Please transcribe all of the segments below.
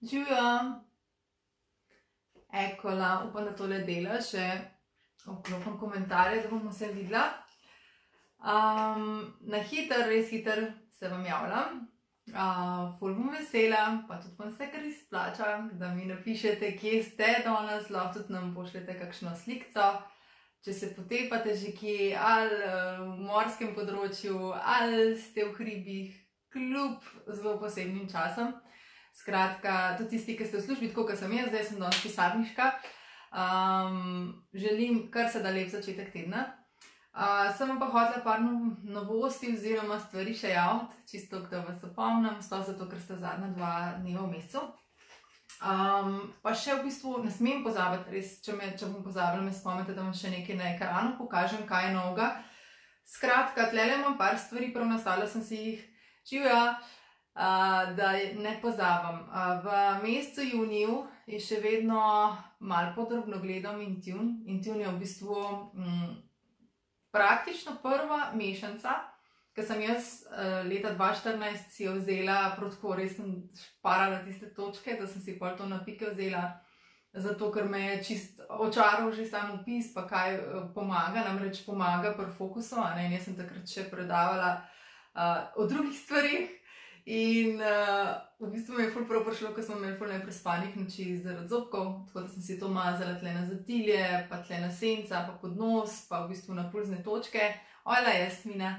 Živjo! Ekola, upam, da tole dela še. Vklopim komentarje, da bomo se videla. Na hiter, res hiter se vam javljam. Ful bom vesela, pa tudi vam se kar izplača, da mi napišete, kje ste danes, lahko tudi nam pošljete kakšno slikco. Če se potepate že kje, ali v morskem področju, ali ste v hribih, kljub zelo posebnim časom. Skratka, tudi tisti, ki ste v službi, tako kot sem jaz, zdaj sem danes pisarniška, želim kar se da lep začetek tedna. Sem vam pa hotela par novosti oziroma stvari še javiti, čisto da vas opomnim, sploh zato, ker sta zadnja 2 dneva v mesecu. Pa še v bistvu ne smem pozabiti, res, če bom pozabila, me spomnite, da vam še nekaj na ekranu pokažem, kaj je novega. Skratka, tlele imam par stvari, prav nastavila sem si jih. Živjo! Da ne pozabim. V mesecu juniju je še vedno malo pod drobnogledom Intune. Intune je v bistvu praktično prva mešanca, ki sem jaz leta 2014 si jo vzela, prav tako res sem šparala tiste točke, da sem si pol to na pike vzela, zato ker me je čist očaral že sam opis, pa kaj pomaga, namreč pomaga pri fokusu, in jaz sem takrat še predavala o drugih stvarih. In v bistvu mi je ful prav prišlo, ko smo imeli ful neprespanih noči zaradi zobkov, tako da sem si to mazala tle na zatilje, pa tle na senca, pa pod nos, pa v bistvu na pulzne točke. Ojla, Jasmina.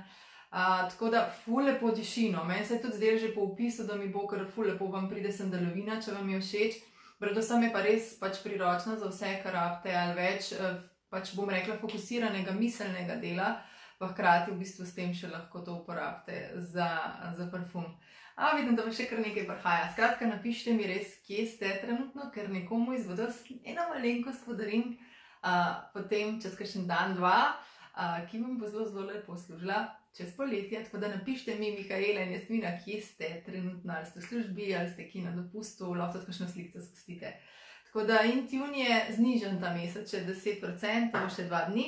Tako da ful lepo diši, no. Meni se je tudi zdelo že po opisu, da mi bo kar ful lepo vam pride sandalovina, če vam je všeč. Predvsem je pa res pač priročna za vse, kar rabite ali več, pač bom rekla, fokusiranega miselnega dela, pa hkrati v bistvu s tem še lahko to uporabite za parfum. Vidim, da vam še kar nekaj prihaja. Skratka, napišite mi res, kje ste trenutno, ker nekomu iz vas eno malenkost podarim potem čez kakšen dan, 2, ki vam bo zelo, zelo lepo služila čez poletje. Tako da napišite mi, Mihaela in Jasmina, kje ste trenutno, ali ste v službi, ali ste kje na dopustu, lahko tudi kakšno slikco spustite. Tako da Intune je znižen ta mesec, še 10%, še 2 dni.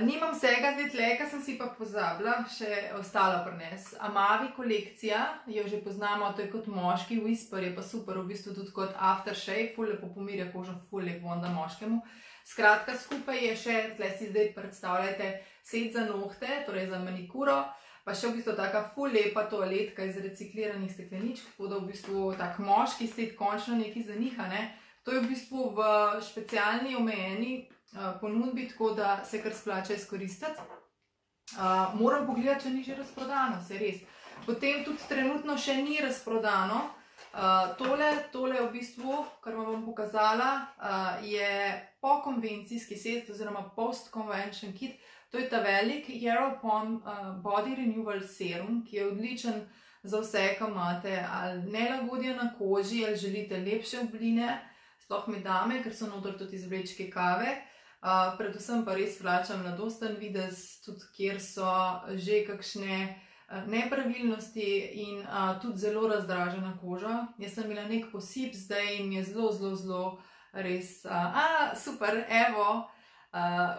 Nimam vsega zdaj tle, ker sem si pa pozabila še ostalo prines. Amavi kolekcija, jo že poznamo, to je kot moški whisper, je pa super, v bistvu tudi kot aftershave, ful lepo pomirja kožo, ful lepo onda moškemu. Skratka, skupaj je še, tle si zdaj predstavljajte, set za nohte, torej za manikuro, pa še v bistvu taka ful lepa toaletka iz recikliranih stekleničk, tako da v bistvu tak moški set končno nekaj za njih, ne. To je v bistvu v specialni omejeni ponudbi, tako da se kar splača izkoristiti. Moram pogledati, če ni že razprodano, se res. Potem tudi trenutno še ni razprodano. Tole v bistvu, kar vam bom pokazala, je pokonvencijski set oziroma post-convention kit. To je ta velik Aeropon Body Renewal Serum, ki je odličen za vse, ki imate ali nelagodje na koži, ali želite lepše obline, sploh med dame, ker so noter tudi izvlečke kave. Predvsem pa res vrača mladosten videz, tudi kjer so že kakšne nepravilnosti in tudi zelo razdražena koža. Jaz sem imela nek posip zdaj in mi je zelo, zelo, zelo res... super, evo,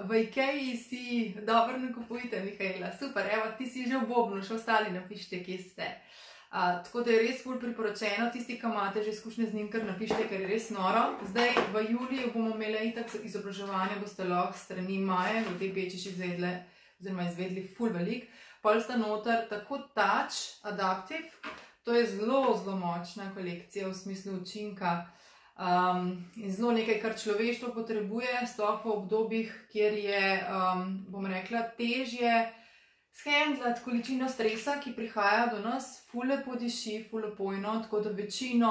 v Ikeji si dobro nakupujte, Mihaela, super, evo, ti si že v bobnu, še ostali napišite, kje ste. Tako da je res ful priporočeno, tisti, ki imate že izkušnje z njim, kar napišite, ker je res noro. Zdaj v juliju bomo imeli itak izobraževanje, boste lahko strani Maje, v tej Bečiš izvedli ful velik. Pol sta noter tako Touch Adaptive, to je zelo, zelo močna kolekcija v smislu učinka in zelo nekaj, kar človeštvo potrebuje, sploh v obdobjih, kjer je, bom rekla, težje shendlati količino stresa, ki prihaja do nas, ful lepo diši, ful lepojno, tako da večino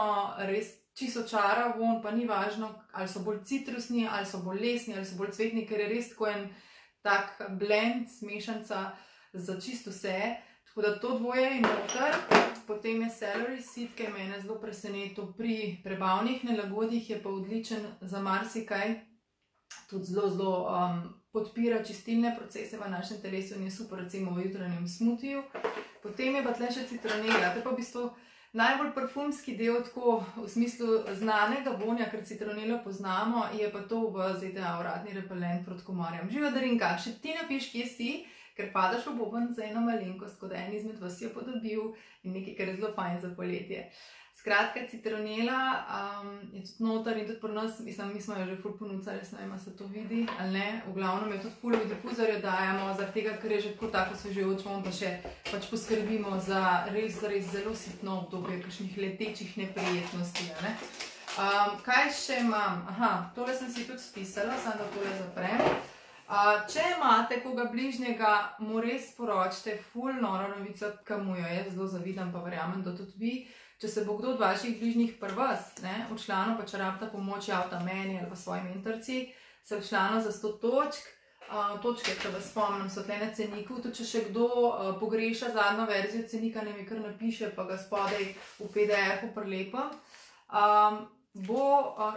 res čisto čara von, pa ni važno, ali so bolj citrusni, ali so bolj lesni, ali so bolj cvetni, ker je res tako en tak blend, smešanca za čisto vse. Tako da to dvoje je noter. Potem je Celery Seed, ki je mene zelo presenetil pri prebavnih nelagodjih, je pa odličen za marsikaj. Tudi zelo, zelo podpira čistilne procese v našem telesu in je super recimo v jutranjem smutiju. Potem je pa tle še citronela, to je pa v bistvu najbolj parfumski del, tako v smislu znanega vonja, ker citronelo poznamo, je pa to v ZDA uradni repelent proti komarjem. Živa Darinka, še ti napiš, kje si, ker padaš v boben za eno malenkost, kot en izmed vas je podobil in nekaj, kar je zelo fajn za poletje. Skratka, citronela je tudi noter in tudi pri nas, mislim, mi smo jo že ful ponudili, res ne vem, se to vidi ali ne. V glavnem je tudi ful v difuzorju dajemo, zaradi tega, ker je že tako osvežujoč, pa še pač poskrbimo za res zelo sitno obdobje kakšnih letečih neprijetnosti, ne. Kaj še imam? Aha, tole sem si tudi spisala, samo da tole zaprem. Če imate koga bližnjega, mu res sporočite ful noro novico, ki mu jo jaz zelo zavidam, pa verjamem, da tudi vi. Če se bo kdo od vaših bližnjih pri vas včlanil, pa če rabite pomoč, javite meni ali pa svoji mentorci, se včlanil za 100 točk. Točke, ki vas spomnim, so tle na ceniku. Tudi če še kdo pogreša zadnjo verzijo cenika, ne mi kar napiše, pa ga spodaj v PDF-u prilepim.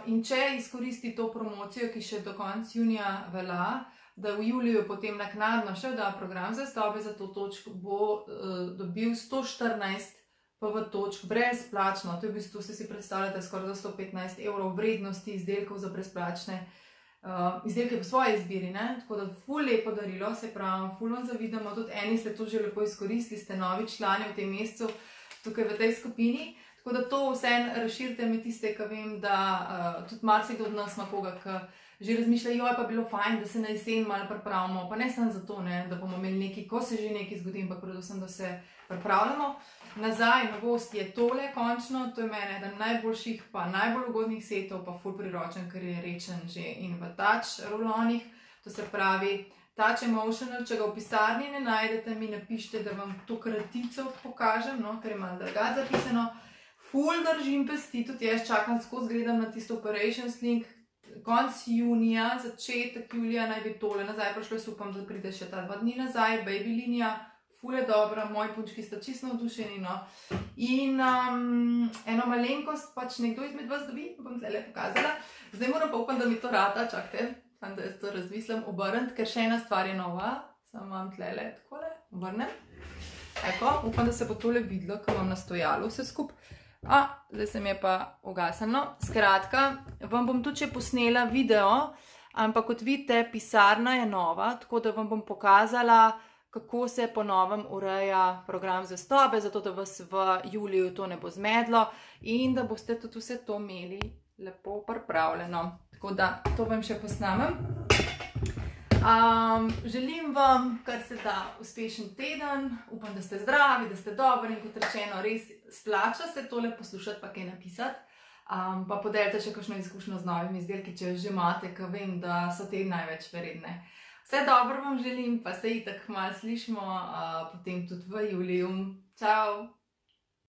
In če izkoristi to promocijo, ki še do konca junija velja, da v juliju potem naknadno še vda program zvestobe za to točk, bo dobil 114 PV točk brezplačno. To je v bistvu, si predstavljate, skoraj za 115 € vrednosti izdelkov za brezplačne izdelke po svoji izbiri, ne? Tako da ful lepo darilo, se pravi, ful vam zavidamo, tudi eni ste to že lepo izkoristili, ste novi člani v tem mesecu tukaj v tej skupini. Tako da to vseeno razširite med tiste, ki vem, da tudi marsikdo od nas ima koga, ki že razmišlja, joj, pa bilo fajn, da se na jesen malo pripravimo, pa ne samo zato, da bomo imeli nekaj, ko se že nekaj zgodi, pa predvsem, da se pripravljamo. Nazaj, novost je tole, končno, to je meni eden najboljših, pa najbolj ugodnih setov, pa ful priročen, ker je rečen že in v touch rulonih, to se pravi Touch Emotional. Če ga v pisarni ne najdete, mi napišite, da vam to kratico pokažem, ker je malo drugače zapisano. Ful držim pesti, tudi jaz čakam, skozi gledam na tisto Operations link. Konc junija, začetek julija naj bi tole nazaj prišlo, jaz upam, da pride še ta 2 dni nazaj, baby linija, ful je dobra, moji punčki sta čisto navdušeni, no. In eno malenkost pač nekdo izmed vas dobi, bom tle pokazala. Zdaj moram pa upam, da mi to rata, čakajte, da jaz to razmislim, obrniti, ker še ena stvar je nova, samo vam tle takole, obrnem. Eko, upam, da se bo tole videlo, ker imam nastojalo vse skup. Zdaj se mi je pa ugasnilo. Skratka, vam bom tudi še posnela video, ampak kot vidite, pisarna je nova, tako da vam bom pokazala, kako se po novem ureja program zvestobe, zato da vas v juliju to ne bo zmedlo in da boste tudi vse to imeli lepo pripravljeno. Tako da to vam še posnamem. Želim vam, kar se da, uspešen teden, upam, da ste zdravi, da ste dobri in kot rečeno, res splača se tole poslušati, pa kaj napisati. Pa podelite še kakšno izkušnjo z novimi izdelki, če jo že imate, ker vem, da so te največ vredne. Vse dobro vam želim, pa se itak malo slišimo, potem tudi v juliju. Čau!